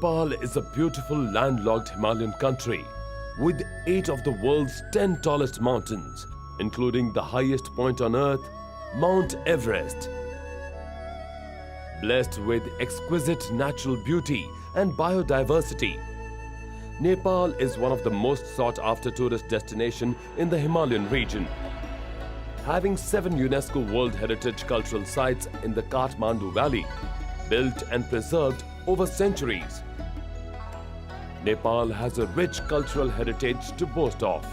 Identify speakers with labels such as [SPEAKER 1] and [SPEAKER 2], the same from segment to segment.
[SPEAKER 1] Nepal is a beautiful landlocked Himalayan country with 8 of the world's 10 tallest mountains, including the highest point on earth, Mount Everest. Blessed with exquisite natural beauty and biodiversity, Nepal is one of the most sought-after tourist destinations in the Himalayan region. Having 7 UNESCO World Heritage Cultural Sites in the Kathmandu Valley, built and preserved over centuries, Nepal has a rich cultural heritage to boast of.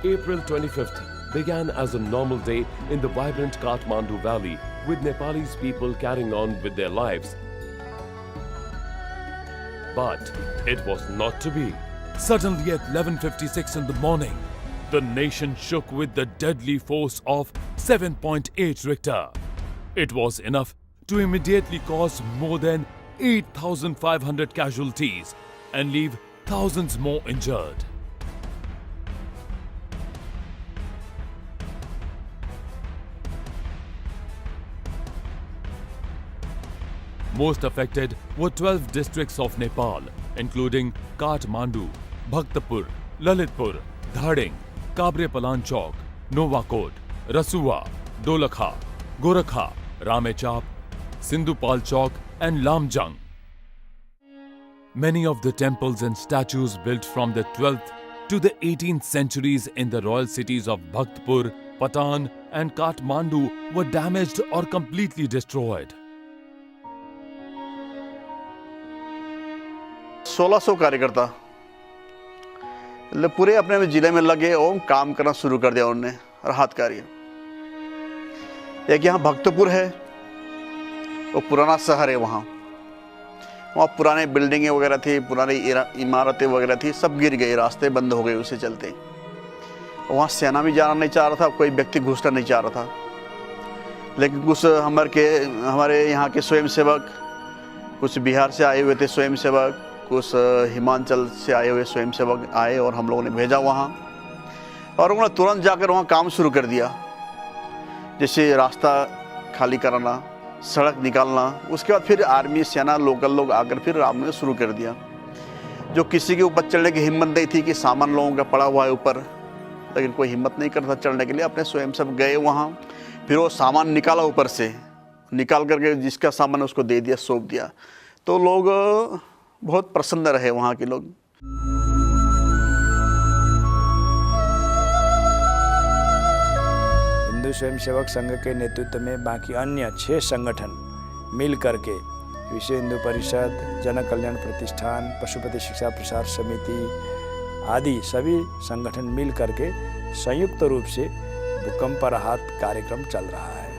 [SPEAKER 1] April 25th began as a normal day in the vibrant Kathmandu Valley, with Nepalese people carrying on with their lives. But it was not to be. Suddenly at 11:56 in the morning, the nation shook with the deadly force of 7.8 Richter. It was enough to immediately cause more than 8,500 casualties and leave thousands more injured. Most affected were 12 districts of Nepal, including Kathmandu, Bhaktapur, Lalitpur, Dhading, Kabre-Palan Chowk, Novakot, Rasua, Dolakha, Gorakha, Ramechap, Sindhupal Chowk and Lamjung. Many of the temples and statues built from the 12th to the 18th centuries in the royal cities of Bhaktapur, Patan and Kathmandu were damaged or completely destroyed.
[SPEAKER 2] 1600 कार्यकर्ता पूरे अपने जिले में लगे और काम करना शुरू कर दिया उन्होंने राहत कार्य। एक यहाँ भक्तपुर है, वो पुराना शहर है, वहाँ पुराने बिल्डिंगें वगैरह थी, पुरानी इमारतें वगैरह थी, सब गिर गई, रास्ते बंद हो गए उससे चलते। वहाँ सेना भी जाना नहीं चाह रहा था, कोई व्यक्ति घुसना नहीं चाह रहा था, लेकिन कुछ हमारे यहाँ के स्वयंसेवक, कुछ बिहार से आए हुए थे स्वयंसेवक, कुछ हिमाचल से आए हुए स्वयंसेवक आए और हम लोगों ने भेजा वहाँ, और उन्होंने तुरंत जाकर वहाँ काम शुरू कर दिया, जैसे रास्ता खाली कराना, सड़क निकालना। उसके बाद फिर आर्मी, सेना, लोकल लोग आकर फिर राम ने शुरू कर दिया। जो किसी के ऊपर चढ़ने की हिम्मत नहीं थी कि सामान लोगों का पड़ा हुआ है ऊपर, लेकिन कोई हिम्मत नहीं करता चढ़ने के लिए, अपने स्वयं सब गए वहाँ, फिर वो सामान निकाला ऊपर से, निकाल करके जिसका सामान उसको दे दिया, सौंप दिया। तो लोग बहुत प्रसन्न रहे वहाँ के लोग।
[SPEAKER 3] हिंदू स्वयंसेवक संघ के नेतृत्व में बाकी अन्य 6 संगठन मिल करके विश्व हिंदू परिषद, जन कल्याण प्रतिष्ठान, पशुपति शिक्षा प्रसार समिति आदि सभी संगठन मिल करके संयुक्त रूप से भूकंप राहत कार्यक्रम चल रहा है।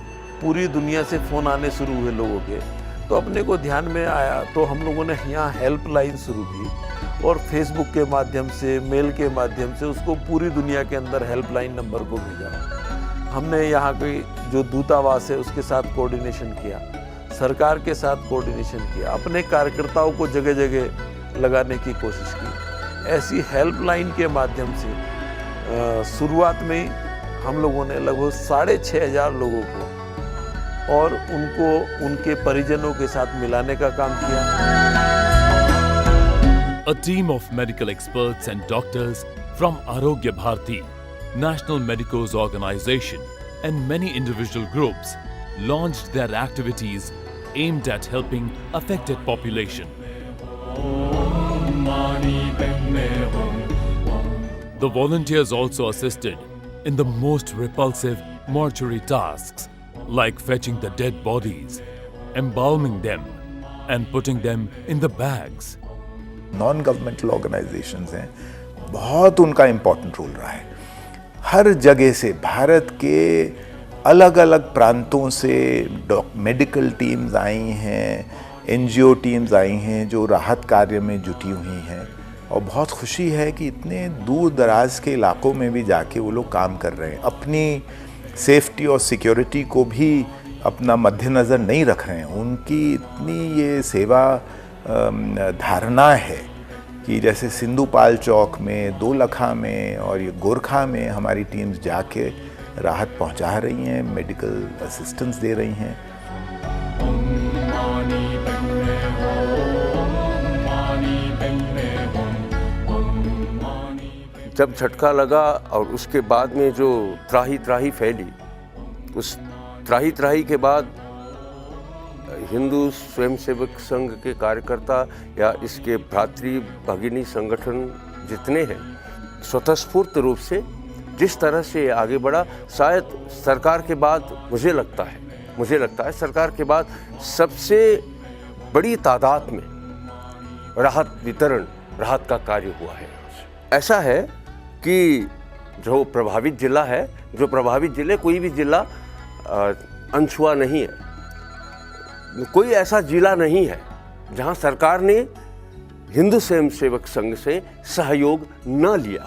[SPEAKER 4] पूरी दुनिया से फ़ोन आने शुरू हुए लोगों के, तो अपने को ध्यान में आया, तो हम लोगों ने यहाँ हेल्पलाइन शुरू की और फेसबुक के माध्यम से, मेल के माध्यम से उसको पूरी दुनिया के अंदर हेल्पलाइन नंबर को भेजा। हमने यहाँ के जो दूतावास है उसके साथ कोऑर्डिनेशन किया, सरकार के साथ कोऑर्डिनेशन किया, अपने कार्यकर्ताओं को जगह जगह लगाने की कोशिश की। ऐसी हेल्पलाइन के माध्यम से शुरुआत में हम लोगों ने लगभग 6,500 लोगों को और उनको उनके परिजनों के साथ मिलाने का काम किया।
[SPEAKER 1] A team of medical experts and doctors from Arogya Bharati, National Medicos Organization, and many individual groups launched their activities aimed at helping affected population. The volunteers also assisted in the most repulsive mortuary tasks, like fetching the dead bodies, embalming them, and putting them in the bags.
[SPEAKER 5] Non-governmental organizations हैं, बहुत उनका important role रहा है। हर जगह से, भारत के अलग अलग प्रांतों से मेडिकल टीम्स आई हैं, NGO टीम्स आई हैं जो राहत कार्य में जुटी हुई हैं, और बहुत खुशी है कि इतने दूर दराज के इलाकों में भी जाके वो लोग काम कर रहे हैं। अपनी सेफ्टी और सिक्योरिटी को भी अपना मद्देनज़र नहीं रख रहे हैं। उनकी इतनी ये सेवा धारणा है कि जैसे सिंधुपाल चौक में, दोलखा में और ये गोरखा में हमारी टीम्स जाके राहत पहुंचा रही हैं, मेडिकल असिस्टेंस दे रही हैं।
[SPEAKER 6] जब झटका लगा और उसके बाद में जो त्राही त्राही फैली, उस त्राही त्राही के बाद हिंदू स्वयंसेवक संघ के कार्यकर्ता या इसके भ्रातृ भगिनी संगठन जितने हैं, स्वतःस्फूर्त रूप से जिस तरह से आगे बढ़ा, शायद सरकार के बाद मुझे लगता है सरकार के बाद सबसे बड़ी तादाद में राहत का कार्य हुआ है। ऐसा है कि जो प्रभावित जिले, कोई भी जिला अनछुआ नहीं है, कोई ऐसा जिला नहीं है जहां सरकार ने हिंदू स्वयंसेवक संघ से सहयोग न लिया।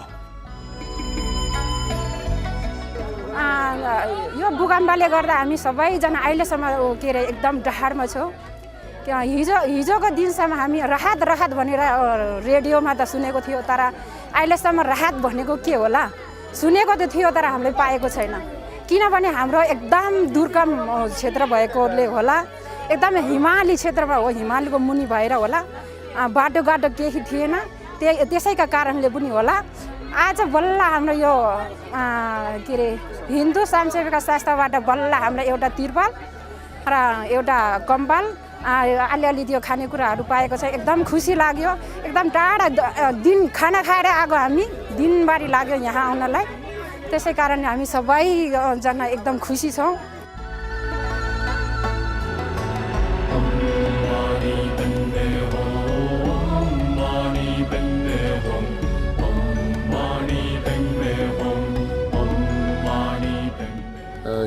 [SPEAKER 7] यो भूकम्पले गर्दा हामी सबैजना अहिलेसम्म के अरे एकदम डहारमा छौँ। हिजोको दिनसम्म हामी राहत भनेर रेडियोमा त सुनेको थियो, तर अहिलेसम्म राहत भनेको के होला सुनेको त थियो, तर हामीले पाएको छैन। किनभने हाम्रो एकदम दुर्गम क्षेत्र भएकोले होला, एकदम हिमाली क्षेत्रमा हो, हिमालको मुनि भएर होला, बाटोघाटो केही थिएन, त्यसैका कारणले पनि होला आज बल्ल हाम्रो यो के अरे हिन्दू स्वयंसेवक संस्थाबाट बल्ल हाम्रो एउटा तिरपाल र एउटा कम्बल अलिअलि त्यो खानेकुराहरू पाएको छ। एकदम खुसी लाग्यो, एकदम टाढा दिन खाना खाएर आएको हामी, दिनभरि लाग्यो यहाँ आउनलाई, त्यसै कारण हामी सबैजना एकदम खुसी छौँ।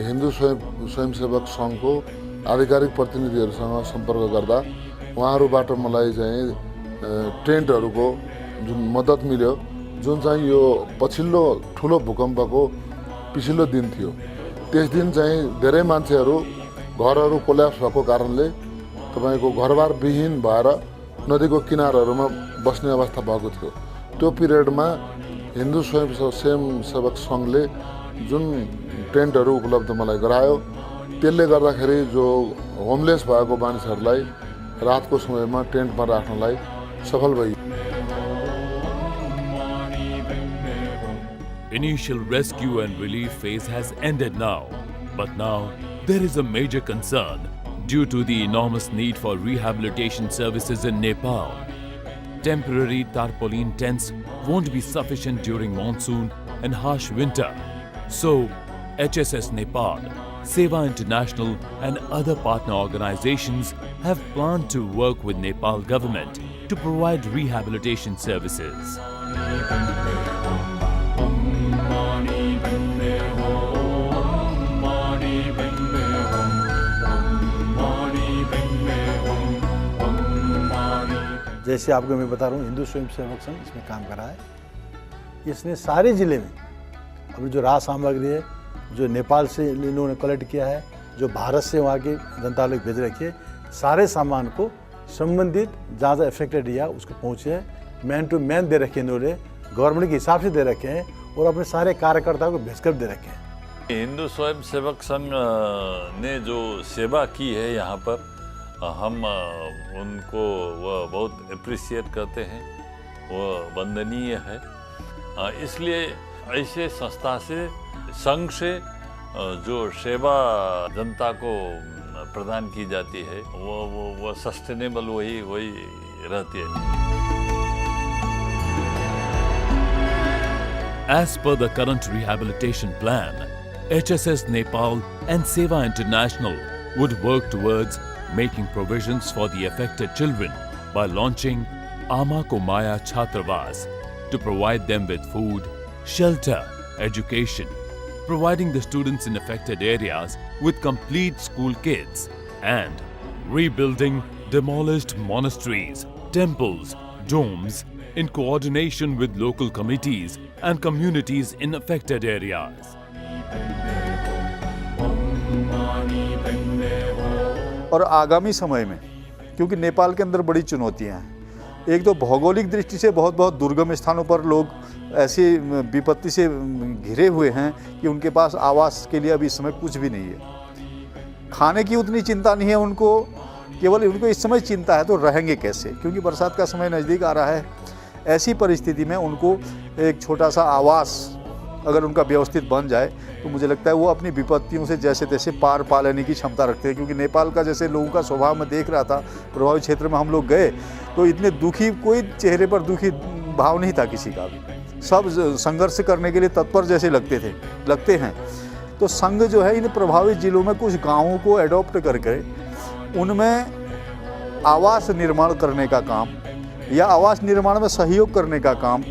[SPEAKER 8] हिन्दू स्वयंसेवक सङ्घको आधिकारिक प्रतिनिधिहरूसँग सम्पर्क गर्दा उहाँहरूबाट मलाई चाहिँ टेन्टहरूको जुन मद्दत मिल्यो, जुन चाहिँ यो पछिल्लो ठुलो भूकम्पको पछिल्लो दिन थियो, त्यस दिन चाहिँ धेरै मान्छेहरू घरहरू कोल्याप्स भएको कारणले तपाईँको घरबार विहीन भएर नदीको किनारहरूमा बस्ने अवस्था भएको थियो। त्यो पिरियडमा हिन्दू स्वयंसेवक सङ्घले जुन टेन्टहरू उपलब्ध मलाई गरायो, त्यसले गर्दाखेरि जो होमलेस भएको मानिसहरूलाई रातको समयमा टेन्टमा राख्नलाई सफल भयो।
[SPEAKER 9] Initial rescue and relief phase has ended now, but now there is a major concern due to the enormous need for rehabilitation services in Nepal. Temporary tarpaulin tents won't be sufficient during monsoon and harsh winter. So, HSS Nepal, Seva International and other partner organizations have planned to work with Nepal government to provide rehabilitation services.
[SPEAKER 10] जैसे आपको मैं बता रहा हूँ, हिंदू स्वयंसेवक संघ इसमें काम कर रहा है। इसने सारे ज़िले में अभी जो राहत सामग्री है, जो नेपाल से इन्होंने कलेक्ट किया है, जो भारत से वहाँ के जनता लोग भेज रखे हैं, सारे सामान को संबंधित जहाँ जहाँ अफेक्टेड एरिया उसको पहुँचे हैं, मैन टू मैन दे रखे हैं, इन्होंने गवर्नमेंट के हिसाब से दे रखे हैं और अपने सारे कार्यकर्ताओं को भेजकर दे रखे हैं।
[SPEAKER 11] हिंदू स्वयंसेवक संघ ने जो सेवा की है यहाँ पर, हम उनको वह बहुत अप्रिशिएट करते हैं, वह वंदनीय है। इसलिए ऐसे संस्था से, संघ से जो सेवा जनता को प्रदान की जाती है वो सस्टेनेबल वही रहती है।
[SPEAKER 9] As per the current rehabilitation plan, HSS Nepal and Seva International would work towards making provisions for the affected children by launching Ama Ko Maya Chhatravas to provide them with food, shelter, education, providing the students in affected areas with complete school kits, and rebuilding demolished monasteries, temples, domes in coordination with local committees and communities in affected areas.
[SPEAKER 12] और आगामी समय में, क्योंकि नेपाल के अंदर बड़ी चुनौतियां हैं, एक तो भौगोलिक दृष्टि से बहुत दुर्गम स्थानों पर लोग ऐसी विपत्ति से घिरे हुए हैं कि उनके पास आवास के लिए अभी इस समय कुछ भी नहीं है। खाने की उतनी चिंता नहीं है उनको, केवल उनको इस समय चिंता है तो रहेंगे कैसे, क्योंकि बरसात का समय नज़दीक आ रहा है। ऐसी परिस्थिति में उनको एक छोटा सा आवास अगर उनका व्यवस्थित बन जाए तो मुझे लगता है वो अपनी विपत्तियों से जैसे तैसे पार पा लेने की क्षमता रखते हैं। क्योंकि नेपाल का जैसे लोगों का स्वभाव मैं देख रहा था, प्रभावित क्षेत्र में हम लोग गए तो इतने दुखी, कोई चेहरे पर दुखी भाव नहीं था किसी का भी। सब संघर्ष करने के लिए तत्पर जैसे लगते हैं। तो संघ जो है इन प्रभावित जिलों में कुछ गाँवों को एडॉप्ट करके उनमें आवास निर्माण करने का काम या आवास निर्माण में सहयोग करने का काम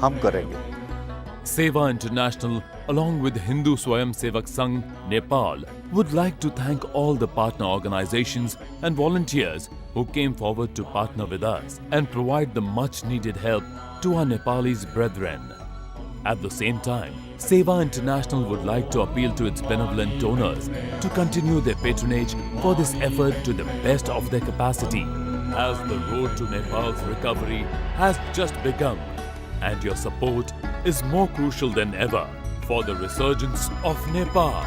[SPEAKER 12] हम करेंगे।
[SPEAKER 9] Seva International, along with Hindu Swayam Sevak Sangh, Nepal, would like to thank all the partner organizations and volunteers who came forward to partner with us and provide the much needed help to our Nepalese brethren. At the same time, Seva International would like to appeal to its benevolent donors to continue their patronage for this effort to the best of their capacity, as the road to Nepal's recovery has just begun, and your support is more crucial than ever for the resurgence of Nepal.